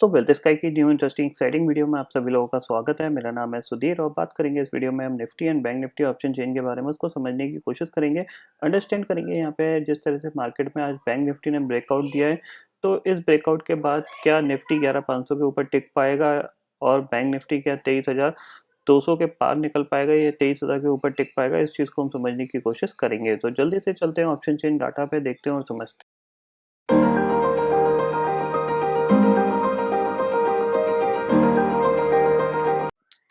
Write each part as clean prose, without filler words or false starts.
तो wealth sky की new interesting exciting video में आप सभी लोगों का स्वागत है। मेरा नाम है सुधीर और बात करेंगे इस वीडियो में हम Nifty and bank Nifty option chain के बारे में उसको समझने की कोशिश करेंगे, अंडरस्टैंड करेंगे यहाँ पे जिस तरह से मार्केट में आज बैंक निफ्टी ने ब्रेकआउट दिया है। तो इस ब्रेकआउट के बाद क्या निफ्टी 11,500 के ऊपर टिक पाएगा और बैंक निफ्टी क्या 23,200 के पार निकल पाएगा या 23,000 के ऊपर टिक पाएगा, इस चीज़ को हम समझने की कोशिश करेंगे। तो जल्दी से चलते हैं ऑप्शन चेन डाटा पे, देखते हैं और समझते हैं।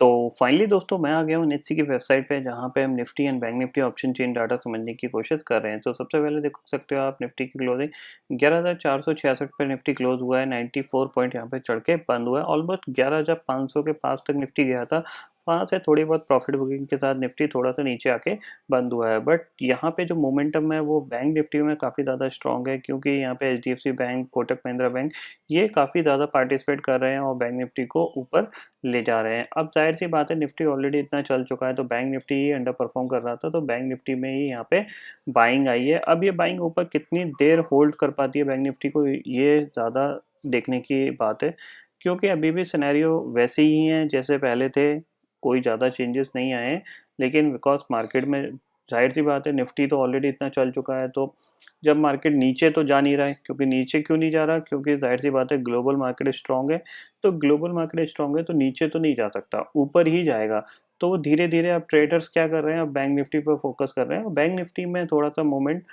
तो फाइनली दोस्तों मैं आ गया हूँ निफ्टी की वेबसाइट पे, जहाँ पे हम Nifty and bank Nifty option chain data समझने की कोशिश कर रहे हैं। तो सबसे पहले देख सकते हो आप निफ्टी की क्लोजिंग 11,466 पे निफ्टी क्लोज हुआ है। 94 पॉइंट यहाँ पे चढ़ के बंद हुआ है। ऑलमोस्ट 11,500 के पास तक निफ्टी गया था। वहाँ से थोड़ी बहुत प्रॉफिट बुकिंग के साथ निफ्टी थोड़ा सा नीचे आके बंद हुआ है। बट यहाँ पे जो मोमेंटम है वो बैंक निफ्टी में काफ़ी ज़्यादा स्ट्रॉन्ग है, क्योंकि यहाँ पे HDFC bank, Kotak Mahindra bank ये काफ़ी ज़्यादा पार्टिसिपेट कर रहे हैं और बैंक निफ्टी को ऊपर ले जा रहे हैं। अब ज़ाहिर सी बात है, निफ्टी ऑलरेडी इतना चल चुका है तो बैंक निफ्टी ही अंडर परफॉर्म कर रहा था, तो बैंक निफ्टी में ही यहाँ पे बाइंग आई है। अब ये बाइंग ऊपर कितनी देर होल्ड कर पाती है बैंक निफ्टी को, ये ज़्यादा देखने की बात है, क्योंकि अभी भी सिनेरियो वैसे ही हैं जैसे पहले थे, कोई ज़्यादा चेंजेस नहीं आए हैं। लेकिन बिकॉज मार्केट में जाहिर सी बात है, निफ्टी तो ऑलरेडी इतना चल चुका है, तो जब मार्केट नीचे तो जा नहीं रहा है, क्योंकि नीचे क्यों नहीं जा रहा, क्योंकि जाहिर सी बात है ग्लोबल मार्केट स्ट्रांग है। तो ग्लोबल मार्केट स्ट्रांग है तो नीचे तो नहीं जा सकता, ऊपर ही जाएगा। तो धीरे धीरे अब ट्रेडर्स क्या कर रहे हैं, अब बैंक निफ्टी पर फोकस कर रहे हैं। बैंक निफ्टी में थोड़ा सा मोमेंट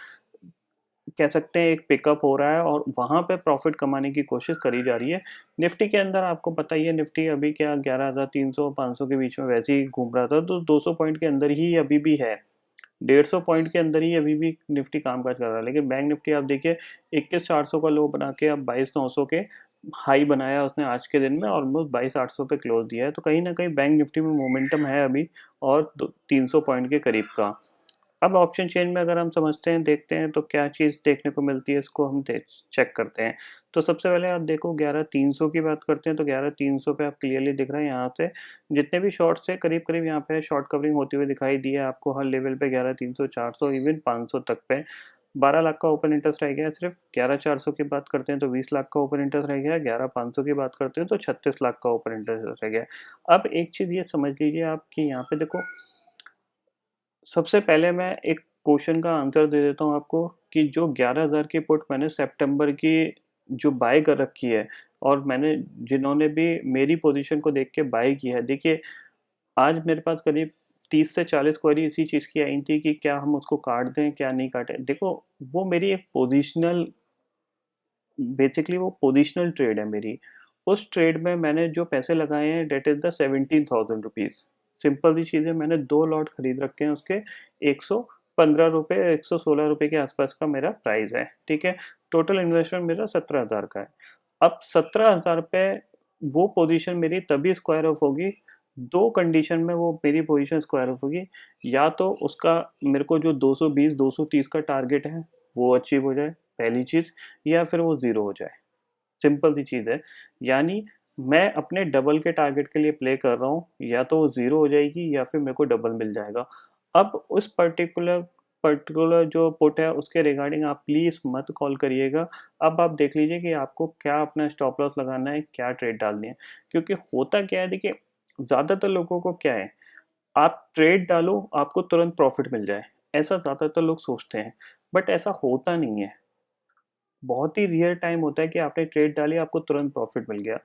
कह सकते हैं एक पिकअप हो रहा है और वहाँ पे प्रॉफिट कमाने की कोशिश करी जा रही है। निफ्टी के अंदर आपको पता ही है, निफ्टी अभी क्या 11,300 500 के बीच में वैसे ही घूम रहा था, तो 200 पॉइंट के अंदर ही अभी भी है। 150 पॉइंट के अंदर ही अभी भी निफ्टी कामकाज कर रहा है। लेकिन बैंक निफ्टी आप देखिए 21,400 का लो बना के अब 22,900 के हाई बनाया उसने आज के दिन में, ऑलमोस्ट 22,800 पे क्लोज दिया है। तो कहीं ना कहीं बैंक निफ्टी में मोमेंटम है अभी, और 300 पॉइंट के करीब का। अब ऑप्शन चेन में अगर हम समझते हैं, देखते हैं तो क्या चीज़ देखने को मिलती है, इसको हम चेक करते हैं। तो सबसे पहले आप देखो 11,300 की बात करते हैं, तो 11,300 पे आप क्लियरली दिख रहा है यहाँ से जितने भी शॉर्ट्स थे करीब करीब यहाँ पे शॉर्ट कवरिंग होते हुए दिखाई दी है आपको हर लेवल पे। 11,300, 400, इवन 500 तक पे 12 लाख का ओपन इंटरेस्ट रह गया है। सिर्फ 11,400 की बात करते हैं तो 20 लाख का ओपन इंटरेस्ट रह गया है। 11,500 की बात करते हैं तो 36 लाख का ओपन इंटरेस्ट रह गया है। अब एक चीज़ ये समझ लीजिए आप कि यहाँ पे देखो, सबसे पहले मैं एक क्वेश्चन का आंसर दे देता हूँ आपको कि जो 11,000 की पुट मैंने सितंबर की जो बाय कर रखी है, और मैंने जिन्होंने भी मेरी पोजीशन को देख के बाय किया है, देखिए आज मेरे पास करीब 30 से 40 क्वेरी इसी चीज़ की आई थी कि क्या हम उसको काट दें, क्या नहीं काटें। देखो, वो मेरी एक पोजीशनल, बेसिकली वो पोजीशनल ट्रेड है मेरी। उस ट्रेड में मैंने जो पैसे लगाए हैं that is the 17,000 rupees. Simple सी चीज़ है, मैंने 2 लॉट खरीद रखे हैं उसके 115 रुपये, 116 रुपये के आसपास का मेरा प्राइस है, ठीक है? टोटल इन्वेस्टमेंट मेरा 17,000 का है। अब 17,000 पे वो पोजीशन मेरी तभी स्क्वायर ऑफ होगी, 2 कंडीशन में वो मेरी पोजीशन स्क्वायर ऑफ होगी। या तो उसका मेरे को जो 220, 230 का टारगेट है वो अचीव हो जाए, पहली चीज़, या फिर वो ज़ीरो हो जाए। सिंपल सी चीज़ है। यानी मैं अपने डबल के टारगेट के लिए प्ले कर रहा हूँ, या तो वो ज़ीरो हो जाएगी या फिर मेरे को डबल मिल जाएगा। अब उस पर्टिकुलर पर्टिकुलर जो पुट है उसके रिगार्डिंग आप प्लीज़ मत कॉल करिएगा। अब आप देख लीजिए कि आपको क्या अपना स्टॉप लॉस लगाना है, क्या ट्रेड डालनी है। क्योंकि होता क्या है, देखिए ज़्यादातर लोगों को क्या है, आप ट्रेड डालो आपको तुरंत प्रॉफ़िट मिल जाए, ऐसा ज़्यादातर लोग सोचते हैं। बट ऐसा होता नहीं है। बहुत ही रेयर टाइम होता है कि आपने ट्रेड डाली आपको तुरंत प्रॉफिट मिल गया।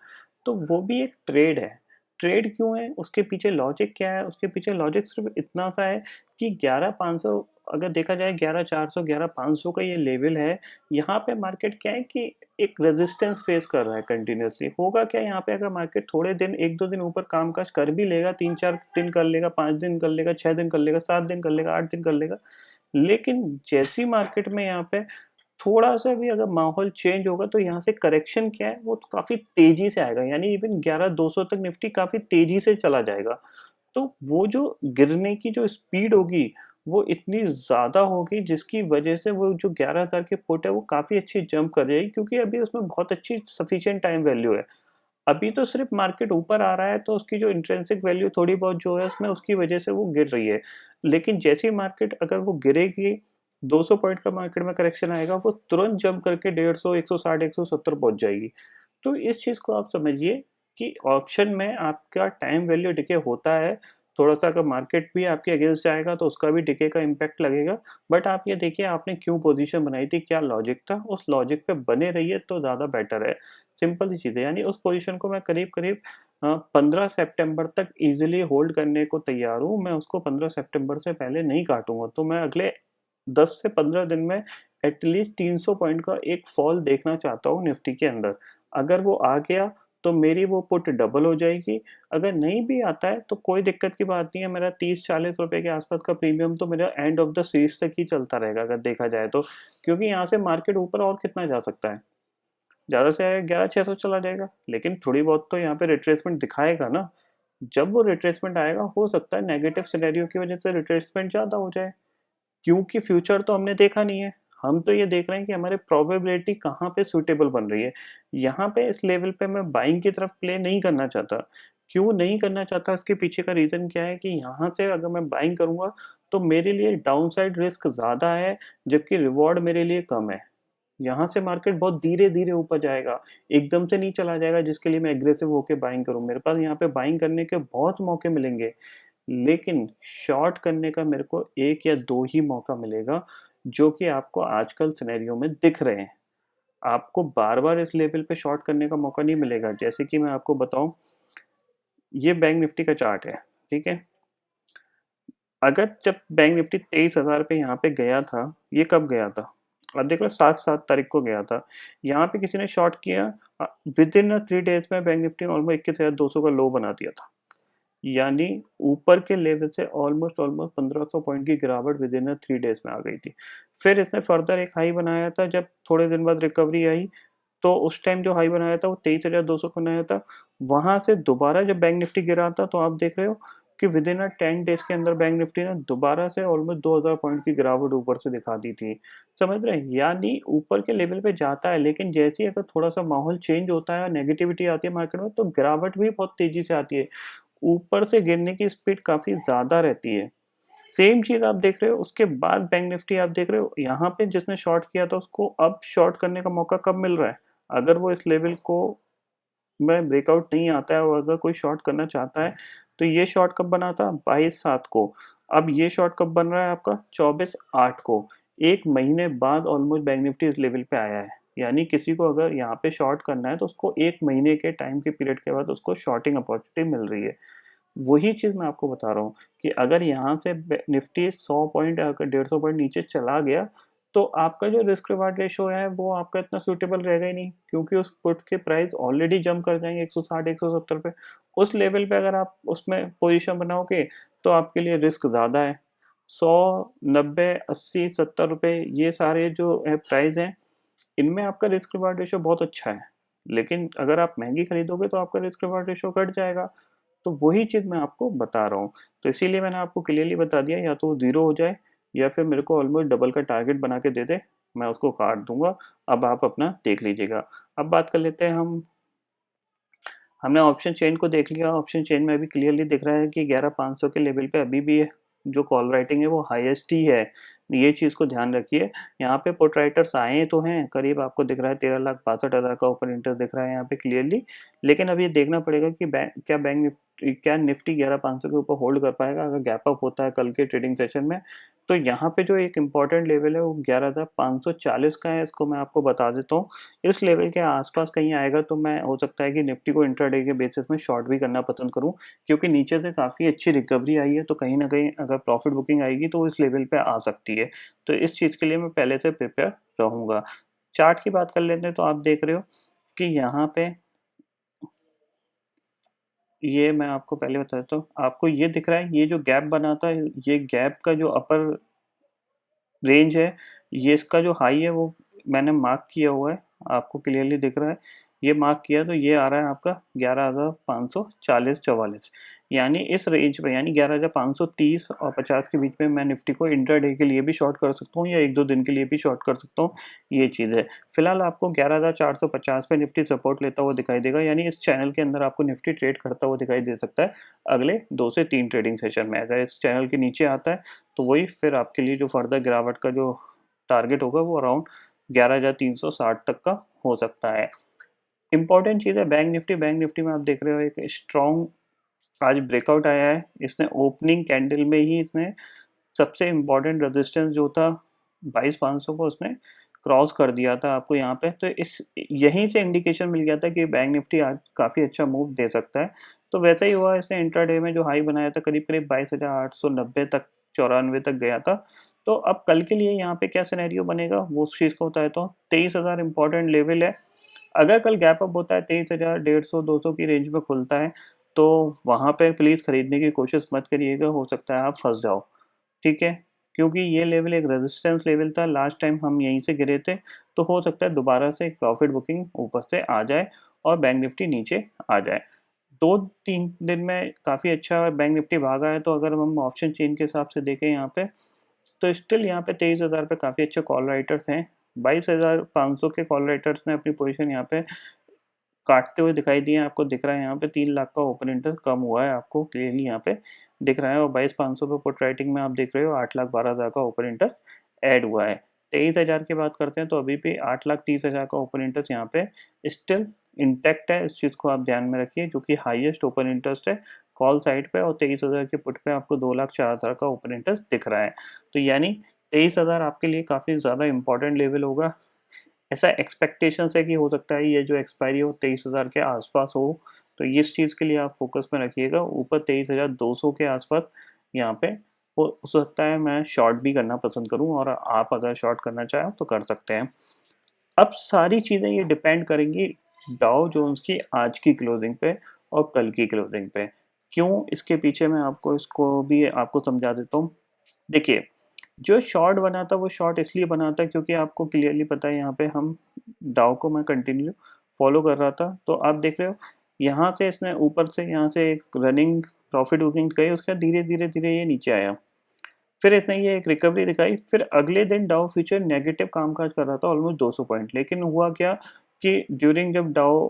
तो वो भी एक ट्रेड है। ट्रेड क्यों है, उसके पीछे लॉजिक क्या है? उसके पीछे लॉजिक सिर्फ इतना सा है कि 11,500 अगर देखा जाए, 11,400 11,500 का ये लेवल है। यहाँ पे मार्केट क्या है कि एक रेजिस्टेंस फेस कर रहा है कंटिन्यूअसली। होगा क्या यहाँ पे, अगर मार्केट थोड़े दिन 1-2 दिन ऊपर कामकाज कर भी लेगा, 3-4 दिन कर लेगा, 5 दिन कर लेगा, 6 दिन कर लेगा, 7 दिन कर लेगा, 8 दिन कर लेगा। लेकिन जैसी मार्केट में यहाँ पे थोड़ा-सा भी अगर माहौल चेंज होगा तो यहाँ से करेक्शन क्या है, वो तो काफ़ी तेज़ी से आएगा। यानी इवन 11,200 तक निफ्टी काफ़ी तेज़ी से चला जाएगा। तो वो जो गिरने की जो स्पीड होगी, वो इतनी ज़्यादा होगी जिसकी वजह से वो जो 11,000 की पुट है वो काफ़ी अच्छी जंप कर जाएगी, क्योंकि अभी उसमें बहुत अच्छी सफिशिएंट टाइम वैल्यू है। अभी तो सिर्फ़ मार्केट ऊपर आ रहा है तो उसकी जो इंट्रिंसिक वैल्यू थोड़ी बहुत जो है उसमें, उसकी वजह से वो गिर रही है। लेकिन जैसे ही मार्केट अगर वो गिरेगी, 200 पॉइंट का मार्केट में करेक्शन आएगा, वो तुरंत जंप करके 150, 160, 170 पहुँच जाएगी। तो इस चीज़ को आप समझिए कि ऑप्शन में आपका टाइम वैल्यू डिके होता है, थोड़ा-सा अगर मार्केट भी आपके अगेंस्ट जाएगा तो उसका भी डिके का इम्पैक्ट लगेगा। बट आप ये देखिए आपने क्यों पोज़ीशन बनाई थी, क्या लॉजिक था, उस लॉजिक पे बने रहिए तो ज़्यादा बेटर है। सिंपल सी चीज़ है, यानी उस पोज़ीशन को मैं करीब-करीब 15 सितंबर तक ईज़िली होल्ड करने को तैयार हूँ। मैं उसको 15 सितंबर से पहले नहीं काटूँगा, तो मैं अगले 10 से 15 दिन में एटलीस्ट 300 पॉइंट का एक फॉल देखना चाहता हूँ निफ्टी के अंदर। अगर वो आ गया तो मेरी वो पुट डबल हो जाएगी, अगर नहीं भी आता है तो कोई दिक्कत की बात नहीं है, मेरा 30-40 रुपए के आसपास का प्रीमियम तो मेरा एंड ऑफ द सीरीज़ तक ही चलता रहेगा अगर देखा जाए तो। क्योंकि यहाँ से मार्केट ऊपर और कितना जा सकता है? ज़्यादा से ज़्यादा 11,600 चला जाएगा, लेकिन थोड़ी बहुत तो यहाँ पे रिट्रेसमेंट दिखाएगा ना। जब वो रिट्रेसमेंट आएगा हो सकता है नेगेटिव सिनेरियो की वजह से रिट्रेसमेंट ज़्यादा हो जाए। क्योंकि फ्यूचर तो हमने देखा नहीं है। हम तो ये देख रहे हैं कि हमारी प्रोबेबिलिटी कहाँ पे सूटेबल बन रही है। यहाँ पे इस लेवल पे मैं बाइंग की तरफ प्ले नहीं करना चाहता। क्यों नहीं करना चाहता इसके पीछे का रीज़न क्या है कि यहाँ से अगर मैं बाइंग करूँगा तो मेरे लिए डाउनसाइड रिस्क ज़्यादा है, जबकि रिवॉर्ड मेरे लिए कम है। यहाँ से मार्केट बहुत धीरे-धीरे ऊपर जाएगा, एकदम से नहीं चला जाएगा जिसके लिए मैं एग्रेसिव होके बाइंग करूँ। मेरे पास यहाँ पे बाइंग करने के बहुत मौके मिलेंगे। लेकिन शॉर्ट करने का मेरे को 1 या 2 ही मौका मिलेगा, जो कि आपको आजकल सिनेरियो में दिख रहे हैं। आपको बार-बार इस लेवल पे शॉर्ट करने का मौका नहीं मिलेगा। जैसे कि मैं आपको बताऊँ, ये बैंक निफ्टी का चार्ट है, ठीक है? अगर जब बैंक निफ्टी 23,000 पे यहाँ पे गया था, ये कब गया था? अब देख लो 7 तारीख को गया था। यहाँ पे किसी ने शॉर्ट किया विदिन 3 डेज़ में बैंक निफ्टी ने ऑलमोस्ट 21,200 का लो बना दिया था। यानी ऊपर के लेवल से ऑलमोस्ट 1500 पॉइंट की गिरावट विदिन 3 डेज़ में आ गई थी। फिर इसने फर्दर एक हाई बनाया था, जब थोड़े दिन बाद रिकवरी आई, तो उस टाइम जो हाई बनाया था वो 23,200 का बनाया था। वहाँ से दोबारा जब बैंक निफ्टी गिरा था तो आप देख रहे हो कि विदिन 10 डेज़ के अंदर बैंक निफ्टी ने दोबारा से ऑलमोस्ट 2000 पॉइंट की गिरावट ऊपर से दिखा दी थी। समझ रहे हैं? यानी ऊपर के लेवल पे जाता है, लेकिन जैसे ही अगर थोड़ा-सा माहौल चेंज होता है, नेगेटिविटी आती है मार्केट में, तो गिरावट भी बहुत तेज़ी से आती है। ऊपर से गिरने की स्पीड काफ़ी ज़्यादा रहती है। सेम चीज़ आप देख रहे हो, उसके बाद बैंक निफ्टी आप देख रहे हो, यहाँ पे जिसने शॉर्ट किया था उसको अब शॉर्ट करने का मौका कब मिल रहा है? अगर वो इस लेवल को में ब्रेकआउट नहीं आता है और अगर कोई शॉर्ट करना चाहता है, तो ये शॉर्ट कब बना था? 22/7 को। अब ये शॉर्ट कब बन रहा है आपका? 24/8 को। 1 महीने बाद ऑलमोस्ट बैंक निफ्टी इस लेवल पे आया है। यानी किसी को अगर यहाँ पे शॉर्ट करना है तो उसको 1 महीने के टाइम के पीरियड के बाद उसको शॉर्टिंग अपॉर्चुनिटी मिल रही है। वही चीज़ मैं आपको बता रहा हूँ कि अगर यहाँ से निफ्टी 100 पॉइंट अगर 150 पॉइंट नीचे चला गया, तो आपका जो रिस्क रिवार्ड रेशियो है वो आपका इतना सूटेबल रहेगा ही नहीं, क्योंकि उस पुट के प्राइस ऑलरेडी जंप कर जाएंगे 160-170 पे। उस लेवल पे अगर आप उसमें पोजीशन बनाओगे तो आपके लिए रिस्क ज़्यादा है। 100, 90, 80, 70 रुपए ये सारे जो है प्राइस हैं, इनमें आपका रिस्क रिवार्ड रेशियो बहुत अच्छा है। लेकिन अगर आप महंगी खरीदोगे तो आपका रिस्क रिवार्ड रेशियो घट जाएगा। तो वही चीज़ मैं आपको बता रहा हूँ। तो इसीलिए मैंने आपको क्लियरली बता दिया, या तो वो 0 हो जाए या फिर मेरे को ऑलमोस्ट डबल का टारगेट बना के दे दे, मैं उसको काट दूँगा। अब आप अपना देख लीजिएगा। अब बात कर लेते हैं हमने ऑप्शन चेन को देख लिया। ऑप्शन चेन में अभी क्लियरली दिख रहा है कि 11,500 के लेवल पे अभी भी जो कॉल राइटिंग है वो हाईएस्ट ही है। ये चीज़ को ध्यान रखिए। यहाँ पे पुट राइटर्स आए तो हैं, करीब आपको दिख रहा है 13,62,000 का ओपन इंटरेस्ट दिख रहा है यहाँ पे क्लियरली। लेकिन अब ये देखना पड़ेगा कि क्या निफ्टी 11,500 के ऊपर होल्ड कर पाएगा। अगर गैप अप होता है कल के ट्रेडिंग सेशन में, तो यहाँ पे जो एक इम्पॉर्टेंट लेवल है वो 11,540 का है। इसको मैं आपको बता देता हूँ। इस लेवल के आसपास कहीं आएगा तो मैं हो सकता है कि निफ्टी को इंट्राडे के बेसिस में शॉर्ट भी करना पसंद करूं, क्योंकि नीचे से काफ़ी अच्छी रिकवरी आई है, तो कहीं ना कहीं अगर प्रॉफिट बुकिंग आएगी तो इस लेवल पे आ सकती है। तो इस चीज़ के लिए मैं पहले से प्रिपेयर रहूँगा। चार्ट की बात कर लेते हैं तो आप देख रहे हो कि यहाँ पे ये मैं आपको पहले बता देता हूँ, आपको ये दिख रहा है, ये जो गैप बना था, ये गैप का जो अपर रेंज है, ये इसका जो हाई है वो मैंने मार्क किया हुआ है, आपको क्लियरली दिख रहा है। ये मार्क किया तो ये आ रहा है आपका 11,540-44, यानी इस रेंज पे, यानी 11,530 और 50 के बीच में मैं निफ्टी को इंट्राडे के लिए भी शॉर्ट कर सकता हूँ या 1-2 दिन के लिए भी शॉर्ट कर सकता हूँ, ये चीज़ है। फिलहाल आपको 11,450 पे निफ्टी सपोर्ट लेता हुआ दिखाई देगा, यानी इस चैनल के अंदर आपको निफ्टी ट्रेड करता हुआ दिखाई दे सकता है अगले 2 से 3 ट्रेडिंग सेशन में। अगर इस चैनल के नीचे आता है तो वही फिर आपके लिए जो फर्दर गिरावट का जो टारगेट होगा वो अराउंड 11,360 तक का हो सकता है। इंपॉर्टेंट चीज़ है बैंक निफ्टी में आप देख रहे हो एक स्ट्रॉन्ग आज ब्रेकआउट आया है। इसने ओपनिंग कैंडल में ही इसने सबसे इम्पोर्टेंट रेजिस्टेंस जो था 22,500 को उसने क्रॉस कर दिया था आपको यहाँ पे। तो इस यहीं से इंडिकेशन मिल गया था कि बैंक निफ्टी आज काफ़ी अच्छा मूव दे सकता है। तो वैसा ही हुआ, इसने इंट्राडे में जो हाई बनाया था करीब करीब 22,890 तक 94 तक गया था। तो अब कल के लिए यहाँ पे क्या सिनेरियो बनेगा वो उस चीज़ को बताए तो 23,000 इंपॉर्टेंट लेवल है। अगर कल गैप अप होता है 23,000 150 200 की रेंज में खुलता है तो वहाँ पे प्लीज़ खरीदने की कोशिश मत करिएगा, हो सकता है आप फंस जाओ। ठीक है? क्योंकि ये लेवल एक रेजिस्टेंस लेवल था, लास्ट टाइम हम यहीं से गिरे थे, तो हो सकता है दोबारा से एक प्रॉफिट बुकिंग ऊपर से आ जाए और बैंक निफ्टी नीचे आ जाए। 2-3 दिन में काफ़ी अच्छा बैंक निफ्टी भागा है, तो अगर हम ऑप्शन चेन के हिसाब से देखें यहाँ पे, तो स्टिल यहाँ पे 23,000 पे काफ़ी अच्छे कॉल राइटर्स हैं। 22,500 के कॉल राइटर्स ने अपनी पोजीशन यहाँ पे काटते हुए दिखाई दिए हैं। आपको दिख रहा है यहाँ पे 3 लाख का ओपन इंटरेस्ट कम हुआ है, आपको क्लियरली यहाँ पे दिख रहा है। और 22,500 पे पुट राइटिंग में आप देख रहे हो 8,12,000 का ओपन इंटरेस्ट ऐड हुआ है। 23,000 की बात करते हैं तो अभी भी 8,30,000 का ओपन इंटरेस्ट यहाँ पे स्टिल इंटैक्ट है। इस चीज़ को आप ध्यान में रखिए, जो कि हाईएस्ट ओपन इंटरेस्ट है कॉल साइड पे, और 23,000 के पुट पे आपको 2,04,000 का ओपन इंटरेस्ट दिख रहा है। तो यानी 23,000 आपके लिए काफ़ी ज़्यादा इंपॉर्टेंट लेवल होगा। ऐसा एक्सपेक्टेशंस है कि हो सकता है ये जो एक्सपायरी हो 23,000 के आसपास हो, तो इस चीज़ के लिए आप फोकस में रखिएगा। ऊपर 23,200 के आसपास यहाँ पे हो सकता है मैं शॉर्ट भी करना पसंद करूँ, और आप अगर शॉर्ट करना चाहें तो कर सकते हैं। अब सारी चीज़ें ये डिपेंड करेंगी डाउ जोन्स की आज की क्लोजिंग पे और कल की क्लोजिंग पे। क्यों, इसके पीछे मैं आपको इसको भी आपको समझा देता हूँ। देखिए, जो शॉर्ट बना था वो शॉर्ट इसलिए बना था क्योंकि आपको क्लियरली पता है यहाँ पे हम डाउ को मैं कंटिन्यू फॉलो कर रहा था। तो आप देख रहे हो यहाँ से इसने ऊपर से यहाँ से एक रनिंग प्रॉफिट बुकिंग गई, उसके बाद धीरे धीरे धीरे ये नीचे आया। फिर इसने ये एक रिकवरी दिखाई, फिर अगले दिन डाउ फ्यूचर नेगेटिव कामकाज कर रहा था ऑलमोस्ट 200 पॉइंट। लेकिन हुआ क्या कि ड्यूरिंग जब डाउ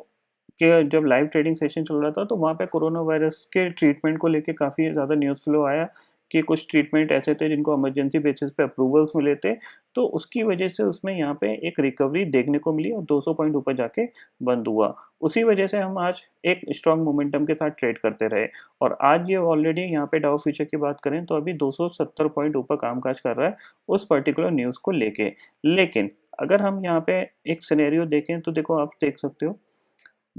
के जब लाइव ट्रेडिंग सेशन चल रहा था तो वहाँ पे कोरोना वायरस के ट्रीटमेंट को लेके काफ़ी ज़्यादा न्यूज़ फ्लो आया कि कुछ ट्रीटमेंट ऐसे थे जिनको इमरजेंसी बेसिस पे अप्रूवल्स मिले थे। तो उसकी वजह से उसमें यहाँ पे एक रिकवरी देखने को मिली और 200 पॉइंट ऊपर जाके बंद हुआ। उसी वजह से हम आज एक स्ट्रॉन्ग मोमेंटम के साथ ट्रेड करते रहे, और आज ये ऑलरेडी यहाँ पे डाउ फ्यूचर की बात करें तो अभी 270 पॉइंट ऊपर कामकाज कर रहा है उस पर्टिकुलर न्यूज़ को लेके। लेकिन अगर हम यहाँ पे एक सिनेरियो देखें तो देखो, आप देख सकते हो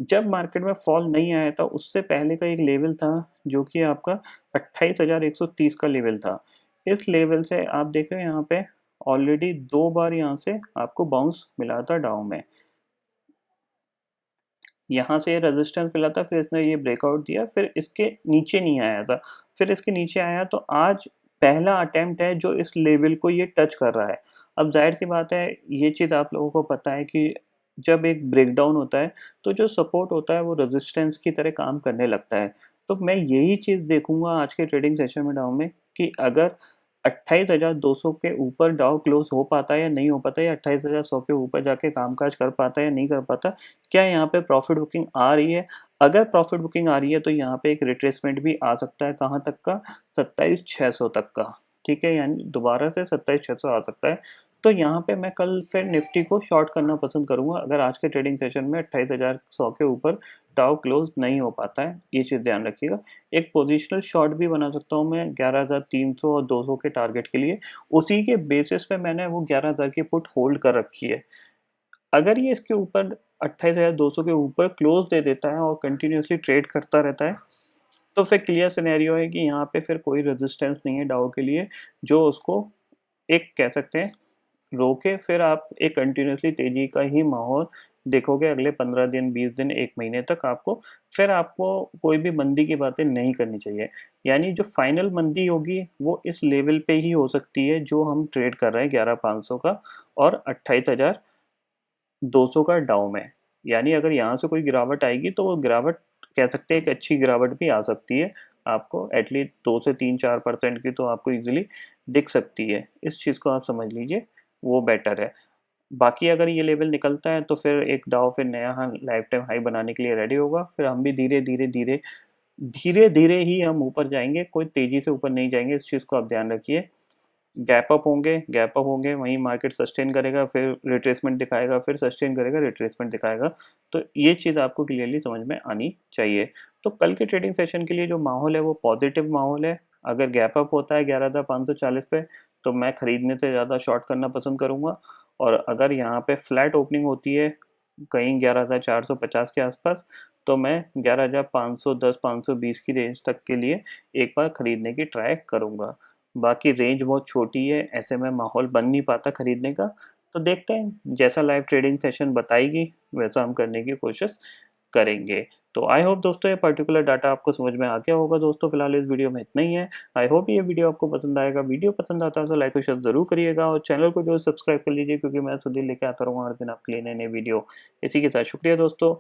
जब मार्केट में फॉल नहीं आया था उससे पहले का एक लेवल था जो कि आपका 28,130 का लेवल था। इस लेवल से आप देख रहे हो यहाँ पे ऑलरेडी 2 बार यहाँ से आपको बाउंस मिला था डाउन में। यहाँ से रेजिस्टेंस मिला था, फिर इसने ये ब्रेकआउट दिया, फिर इसके नीचे नहीं आया था, फिर इसके नीचे आया। तो आज पहला अटेम्प्ट है जो इस लेवल को ये टच कर रहा है। अब जाहिर सी बात है, ये चीज़ आप लोगों को पता है कि जब एक ब्रेकडाउन होता है तो जो सपोर्ट होता है वो रेजिस्टेंस की तरह काम करने लगता है। तो मैं यही चीज़ देखूंगा आज के ट्रेडिंग सेशन में डाउन में, कि अगर 28,200 के ऊपर डाउ क्लोज हो पाता है या नहीं हो पाता, या 28,100 के ऊपर जाके कामकाज कर पाता है या नहीं कर पाता, क्या यहाँ पे प्रॉफिट बुकिंग आ रही है। अगर प्रॉफिट बुकिंग आ रही है तो यहाँ पे एक रिट्रेसमेंट भी आ सकता है, कहाँ तक का, 27,600 तक का। ठीक है, यानी दोबारा से 27,600 आ सकता है। तो यहाँ पे मैं कल फिर निफ्टी को शॉर्ट करना पसंद करूंगा अगर आज के ट्रेडिंग सेशन में 28,100 के ऊपर डाउ क्लोज नहीं हो पाता है। ये चीज़ ध्यान रखिएगा। एक पोजिशनल शॉर्ट भी बना सकता हूँ मैं 11,300 और 200 के टारगेट के लिए। उसी के बेसिस पे मैंने वो 11,000 की पुट होल्ड कर रखी है। अगर ये इसके ऊपर 28,200 के ऊपर क्लोज दे देता है और कंटिन्यूसली ट्रेड करता रहता है, तो फिर क्लियर सिनेरियो है कि यहाँ पे फिर कोई रेजिस्टेंस नहीं है डाउ के लिए जो उसको एक कह सकते हैं रोके। फिर आप एक कंटिन्यूसली तेजी का ही माहौल देखोगे अगले 15 दिन, 20 दिन, 1 महीने तक आपको। फिर आपको कोई भी मंदी की बातें नहीं करनी चाहिए। यानी जो फाइनल मंदी होगी वो इस लेवल पे ही हो सकती है जो हम ट्रेड कर रहे हैं 11,500 का और 28,200 का डाउ में। यानी अगर यहाँ से कोई गिरावट आएगी तो वो गिरावट कह सकते हैं एक अच्छी गिरावट भी आ सकती है। आपको एटलीस्ट 2 से 3-4% की तो आपको ईज़िली दिख सकती है। इस चीज़ को आप समझ लीजिए, वो बेटर है। बाकी अगर ये लेवल निकलता है तो फिर एक डाउ फिर नया लाइफ टाइम हाई बनाने के लिए रेडी होगा। फिर हम भी धीरे धीरे ही हम ऊपर जाएंगे, कोई तेजी से ऊपर नहीं जाएंगे। इस चीज़ को आप ध्यान रखिए। गैप अप होंगे, वहीं मार्केट सस्टेन करेगा, फिर रिट्रेसमेंट दिखाएगा, फिर सस्टेन करेगा, रिट्रेसमेंट दिखाएगा। तो ये चीज़ आपको क्लियरली समझ में आनी चाहिए। तो कल के ट्रेडिंग सेशन के लिए जो माहौल है वो पॉजिटिव माहौल है। अगर गैप अप होता है 11,540 पे, तो मैं खरीदने से ज़्यादा शॉर्ट करना पसंद करूँगा। और अगर यहाँ पे फ्लैट ओपनिंग होती है कहीं 11,450 के आसपास, तो मैं 11,510 520 की रेंज तक के लिए एक बार खरीदने की ट्राई करूँगा। बाकी रेंज बहुत छोटी है, ऐसे में माहौल बन नहीं पाता खरीदने का। तो देखते हैं, जैसा लाइव ट्रेडिंग सेशन बताएगी वैसा हम करने की कोशिश करेंगे। तो आई होप दोस्तों ये पर्टिकुलर डाटा आपको समझ में आ गया होगा। दोस्तों फिलहाल इस वीडियो में इतना ही है। आई होप ये वीडियो आपको पसंद आएगा। वीडियो पसंद आता है तो लाइक और शेयर जरूर करिएगा, और चैनल को जो सब्सक्राइब कर लीजिए, क्योंकि मैं सुधीर लेके आता रहूँगा हर दिन आपके लिए नए नए वीडियो। इसी के साथ शुक्रिया दोस्तों।